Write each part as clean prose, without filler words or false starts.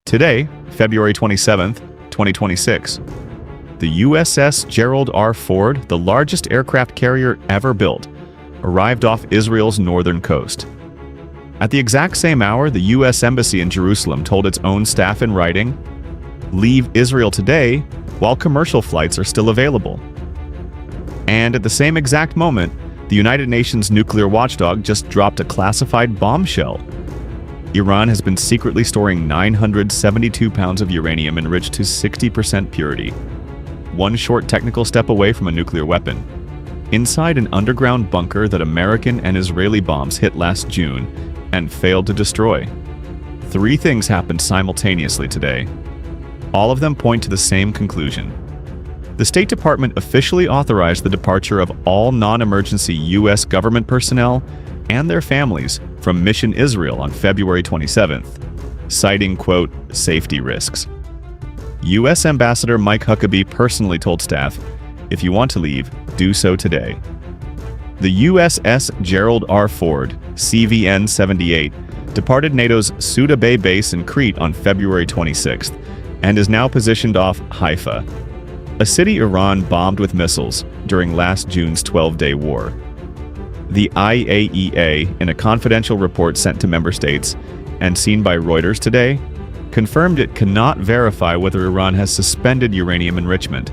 Today, February 27th, 2026, the USS Gerald R. Ford, the largest aircraft carrier ever built, arrived off Israel's northern coast. At the exact same hour, the U.S. Embassy in Jerusalem told its own staff in writing, "Leave Israel today while commercial flights are still available." And at the same exact moment, the United Nations nuclear watchdog just dropped a classified bombshell. Iran has been secretly storing 972 pounds of uranium enriched to 60% purity, one short technical step away from a nuclear weapon, inside an underground bunker that American and Israeli bombs hit last June and failed to destroy. 3 things happened simultaneously today. All of them point to the same conclusion. The State Department officially authorized the departure of all non-emergency U.S. government personnel and their families from Mission Israel on February 27th, citing, quote, safety risks. U.S. Ambassador Mike Huckabee personally told staff, "If you want to leave, do so today." The USS Gerald R. Ford, CVN-78, departed NATO's Suda Bay base in Crete on February 26th and is now positioned off Haifa, a city Iran bombed with missiles during last June's 12-day war. The IAEA, in a confidential report sent to member states and seen by Reuters today, confirmed it cannot verify whether Iran has suspended uranium enrichment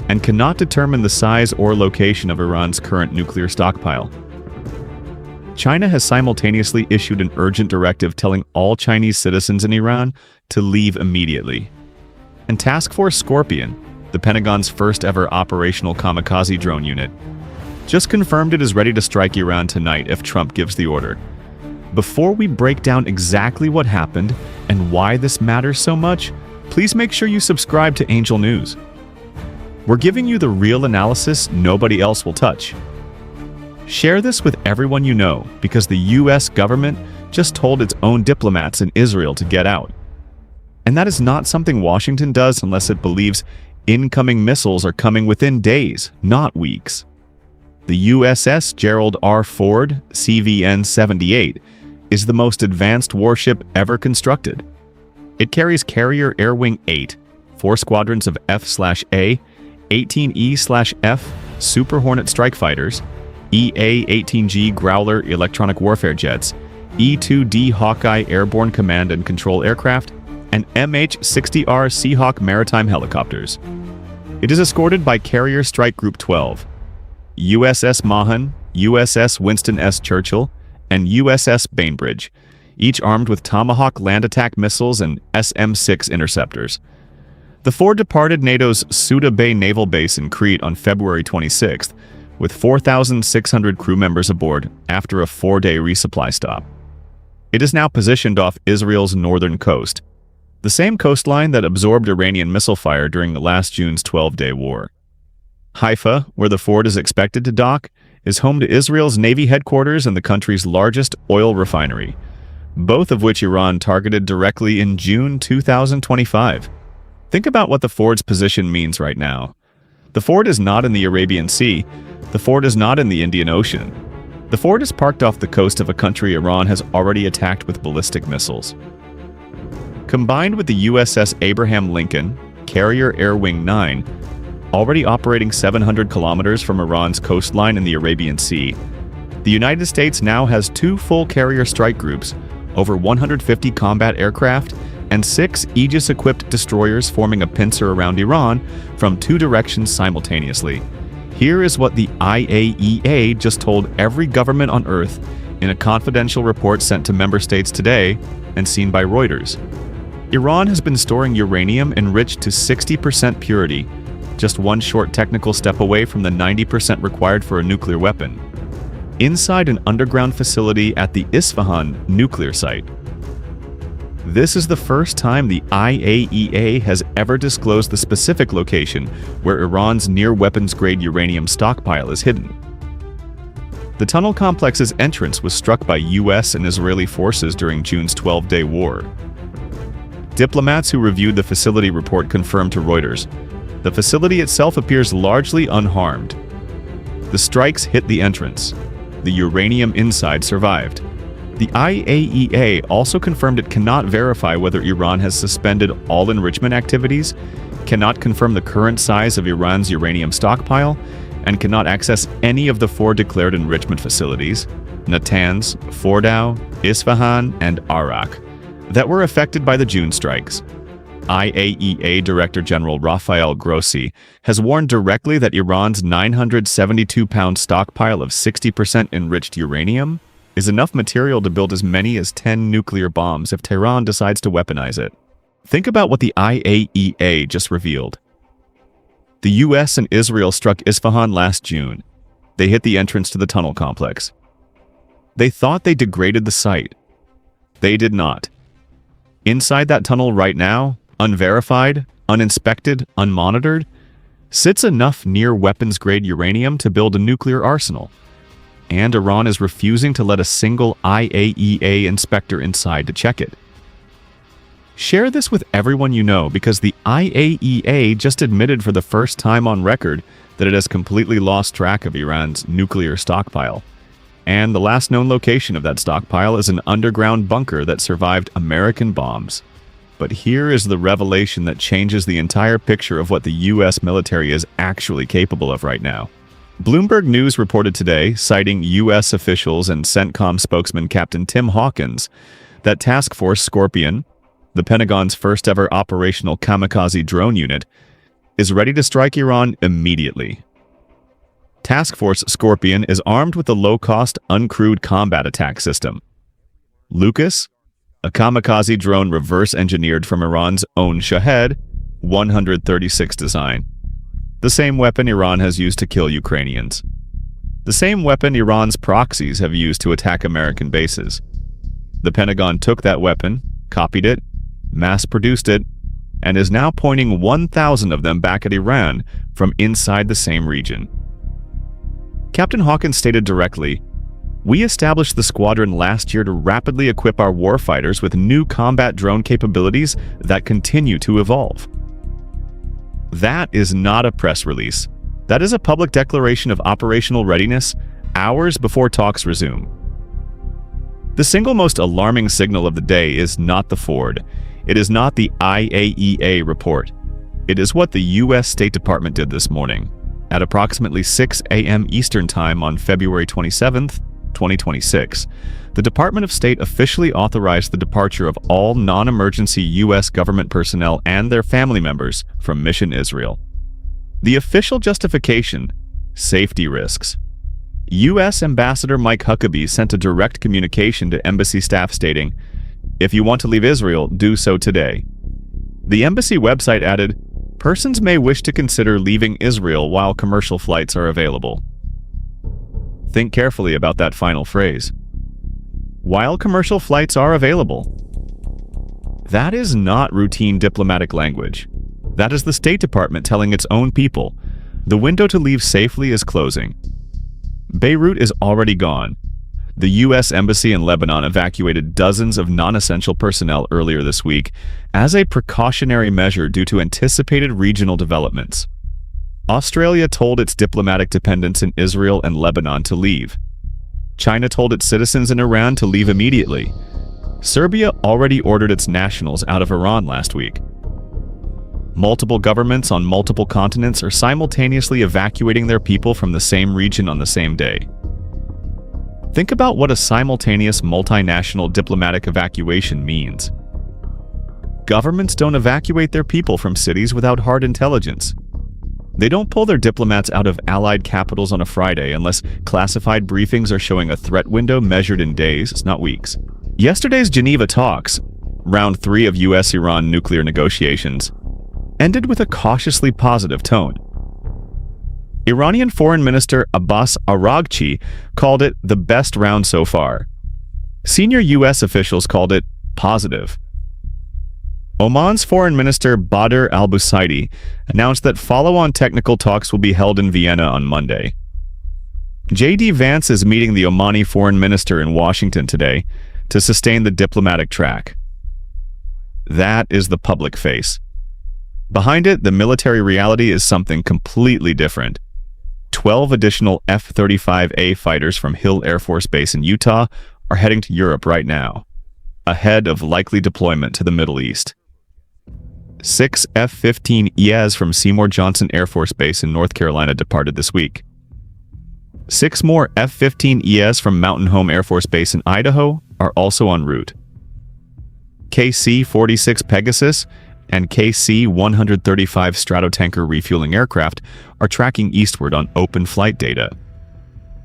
and cannot determine the size or location of Iran's current nuclear stockpile. China has simultaneously issued an urgent directive telling all Chinese citizens in Iran to leave immediately. And Task Force Scorpion, the Pentagon's first-ever operational kamikaze drone unit, just confirmed it is ready to strike Iran tonight if Trump gives the order. Before we break down exactly what happened and why this matters so much, please make sure you subscribe to Angel News. We're giving you the real analysis nobody else will touch. Share this with everyone you know, because the US government just told its own diplomats in Israel to get out. And that is not something Washington does unless it believes incoming missiles are coming within days, not weeks. The USS Gerald R. Ford, CVN-78, is the most advanced warship ever constructed. It carries Carrier Air Wing 8, 4 squadrons of F/A, 18E/F Super Hornet strike fighters, EA-18G Growler electronic warfare jets, E-2D Hawkeye airborne command and control aircraft, and MH-60R Seahawk maritime helicopters. It is escorted by Carrier Strike Group 12, USS Mahan, USS Winston S. Churchill, and USS Bainbridge, each armed with Tomahawk land attack missiles and SM-6 interceptors. The Ford departed NATO's Suda Bay naval base in Crete on February 26th, with 4,600 crew members aboard after a 4-day resupply stop. It is now positioned off Israel's northern coast, the same coastline that absorbed Iranian missile fire during last June's 12-day war. Haifa, where the Ford is expected to dock, is home to Israel's Navy headquarters and the country's largest oil refinery, both of which Iran targeted directly in June 2025. Think about what the Ford's position means right now. The Ford is not in the Arabian Sea. The Ford is not in the Indian Ocean. The Ford is parked off the coast of a country Iran has already attacked with ballistic missiles. Combined with the USS Abraham Lincoln, Carrier Air Wing 9, already operating 700 kilometers from Iran's coastline in the Arabian Sea, the United States now has 2 full carrier strike groups, over 150 combat aircraft, and 6 Aegis-equipped destroyers forming a pincer around Iran from 2 directions simultaneously. Here is what the IAEA just told every government on Earth in a confidential report sent to member states today and seen by Reuters. Iran has been storing uranium enriched to 60% purity, just one short technical step away from the 90% required for a nuclear weapon, inside an underground facility at the Isfahan nuclear site. This is the first time the IAEA has ever disclosed the specific location where Iran's near-weapons-grade uranium stockpile is hidden. The tunnel complex's entrance was struck by US and Israeli forces during June's 12-day war. Diplomats who reviewed the facility report confirmed to Reuters, the facility itself appears largely unharmed. The strikes hit the entrance. The uranium inside survived. The IAEA also confirmed it cannot verify whether Iran has suspended all enrichment activities, cannot confirm the current size of Iran's uranium stockpile, and cannot access any of the 4 declared enrichment facilities, Natanz, Fordow, Isfahan, and Arak, that were affected by the June strikes. IAEA Director General Rafael Grossi has warned directly that Iran's 972-pound stockpile of 60% enriched uranium is enough material to build as many as 10 nuclear bombs if Tehran decides to weaponize it. Think about what the IAEA just revealed. The US and Israel struck Isfahan last June. They hit the entrance to the tunnel complex. They thought they degraded the site. They did not. Inside that tunnel right now, unverified, uninspected, unmonitored, sits enough near-weapons-grade uranium to build a nuclear arsenal. And Iran is refusing to let a single IAEA inspector inside to check it. Share this with everyone you know, because the IAEA just admitted for the first time on record that it has completely lost track of Iran's nuclear stockpile. And the last known location of that stockpile is an underground bunker that survived American bombs. But here is the revelation that changes the entire picture of what the US military is actually capable of right now. Bloomberg News reported today, citing US officials and CENTCOM spokesman Captain Tim Hawkins, that Task Force Scorpion, the Pentagon's first-ever operational kamikaze drone unit, is ready to strike Iran immediately. Task Force Scorpion is armed with a low-cost, uncrewed combat attack system. Lucas, a kamikaze drone reverse-engineered from Iran's own Shahed 136 design. The same weapon Iran has used to kill Ukrainians. The same weapon Iran's proxies have used to attack American bases. The Pentagon took that weapon, copied it, mass-produced it, and is now pointing 1,000 of them back at Iran from inside the same region. Captain Hawkins stated directly, "We established the squadron last year to rapidly equip our warfighters with new combat drone capabilities that continue to evolve." That is not a press release. That is a public declaration of operational readiness hours before talks resume. The single most alarming signal of the day is not the Ford. It is not the IAEA report. It is what the U.S. State Department did this morning, at approximately 6 a.m. Eastern Time on February 27, 2026. The Department of State officially authorized the departure of all non-emergency U.S. government personnel and their family members from Mission Israel. The official justification: safety risks. U.S. Ambassador Mike Huckabee sent a direct communication to embassy staff stating, "If you want to leave Israel, do so today." The embassy website added, "Persons may wish to consider leaving Israel while commercial flights are available." Think carefully about that final phrase. While commercial flights are available. That is not routine diplomatic language. That is the State Department telling its own people, the window to leave safely is closing. Beirut is already gone. The U.S. Embassy in Lebanon evacuated dozens of non-essential personnel earlier this week as a precautionary measure due to anticipated regional developments. Australia told its diplomatic dependents in Israel and Lebanon to leave. China told its citizens in Iran to leave immediately. Serbia already ordered its nationals out of Iran last week. Multiple governments on multiple continents are simultaneously evacuating their people from the same region on the same day. Think about what a simultaneous multinational diplomatic evacuation means. Governments don't evacuate their people from cities without hard intelligence. They don't pull their diplomats out of allied capitals on a Friday unless classified briefings are showing a threat window measured in days, not weeks. Yesterday's Geneva talks, round 3 of U.S.-Iran nuclear negotiations, ended with a cautiously positive tone. Iranian Foreign Minister Abbas Araghchi called it the best round so far. Senior U.S. officials called it positive. Oman's Foreign Minister Badr al-Busaidi announced that follow-on technical talks will be held in Vienna on Monday. J.D. Vance is meeting the Omani Foreign Minister in Washington today to sustain the diplomatic track. That is the public face. Behind it, the military reality is something completely different. 12 additional F-35A fighters from Hill Air Force Base in Utah are heading to Europe right now, ahead of likely deployment to the Middle East. 6 F-15Es from Seymour Johnson Air Force Base in North Carolina departed this week. 6 more F-15Es from Mountain Home Air Force Base in Idaho are also en route. KC-46 Pegasus and KC-135 Stratotanker refueling aircraft are tracking eastward on open flight data.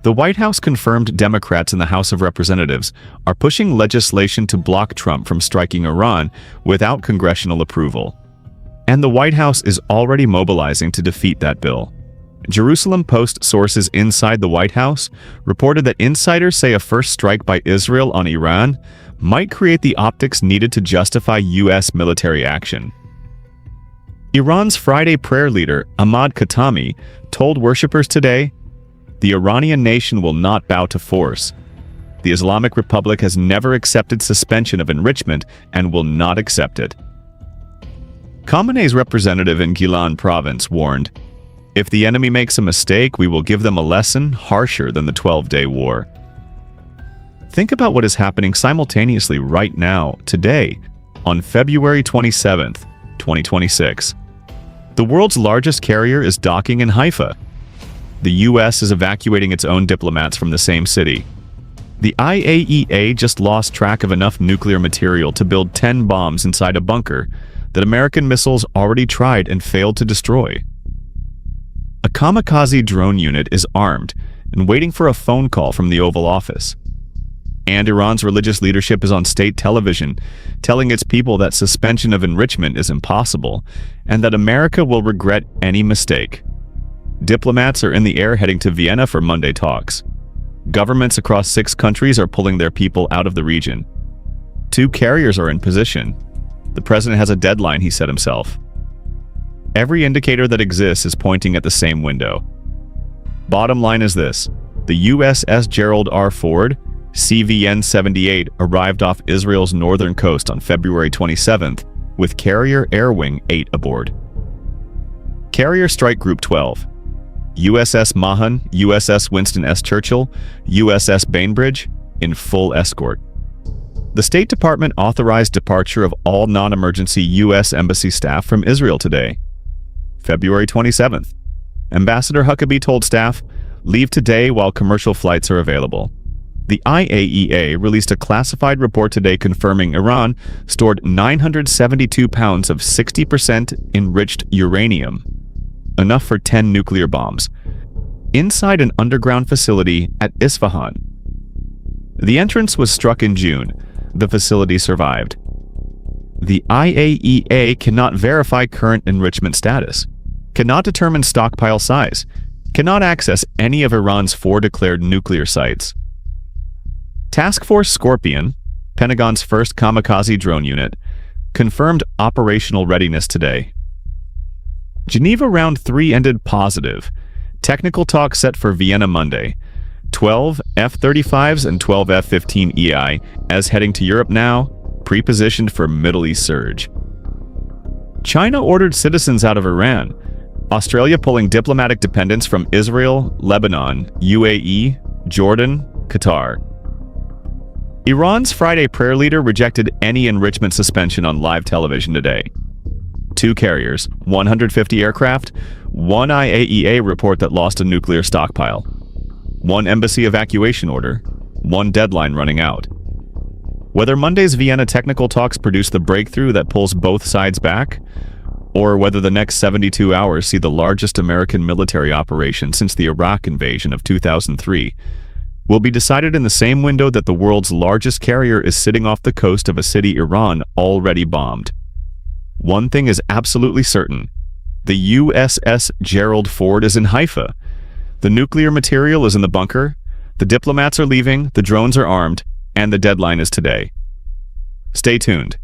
The White House confirmed Democrats in the House of Representatives are pushing legislation to block Trump from striking Iran without congressional approval. And the White House is already mobilizing to defeat that bill. Jerusalem Post sources inside the White House reported that insiders say a first strike by Israel on Iran might create the optics needed to justify U.S. military action. Iran's Friday prayer leader, Ahmad Khatami, told worshippers today, "The Iranian nation will not bow to force. The Islamic Republic has never accepted suspension of enrichment and will not accept it." Khamenei's representative in Gilan province warned, "If the enemy makes a mistake, we will give them a lesson harsher than the 12-day war." Think about what is happening simultaneously right now, today, on February 27th, 2026. The world's largest carrier is docking in Haifa. The U.S. is evacuating its own diplomats from the same city. The IAEA just lost track of enough nuclear material to build 10 bombs inside a bunker that American missiles already tried and failed to destroy. A kamikaze drone unit is armed and waiting for a phone call from the Oval Office. And Iran's religious leadership is on state television, telling its people that suspension of enrichment is impossible, and that America will regret any mistake. Diplomats are in the air heading to Vienna for Monday talks. Governments across 6 countries are pulling their people out of the region. 2 carriers are in position. The president has a deadline, he said himself. Every indicator that exists is pointing at the same window. Bottom line is this: the USS Gerald R. Ford, CVN-78, arrived off Israel's northern coast on February 27th, with Carrier Air Wing 8 aboard. Carrier Strike Group 12, USS Mahan, USS Winston S. Churchill, USS Bainbridge, in full escort. The State Department authorized departure of all non-emergency U.S. Embassy staff from Israel today, February 27th. Ambassador Huckabee told staff, "Leave today while commercial flights are available." The IAEA released a classified report today confirming Iran stored 972 pounds of 60% enriched uranium, enough for 10 nuclear bombs, inside an underground facility at Isfahan. The entrance was struck in June. The facility survived. The IAEA cannot verify current enrichment status, cannot determine stockpile size, cannot access any of Iran's 4 declared nuclear sites. Task Force Scorpion, Pentagon's first kamikaze drone unit, confirmed operational readiness today. Geneva Round 3 ended positive. Technical talks set for Vienna Monday. 12 F-35s and 12 F-15EI as heading to Europe now, pre-positioned for Middle East surge. China ordered citizens out of Iran. Australia pulling diplomatic dependents from Israel, Lebanon, UAE, Jordan, Qatar. Iran's Friday prayer leader rejected any enrichment suspension on live television today. 2 carriers, 150 aircraft, 1 IAEA report that lost a nuclear stockpile, 1 embassy evacuation order, 1 deadline running out. Whether Monday's Vienna technical talks produce the breakthrough that pulls both sides back, or whether the next 72 hours see the largest American military operation since the Iraq invasion of 2003, will be decided in the same window that the world's largest carrier is sitting off the coast of a city Iran already bombed. One thing is absolutely certain: the USS Gerald Ford is in Haifa. The nuclear material is in the bunker, the diplomats are leaving, the drones are armed, and the deadline is today. Stay tuned.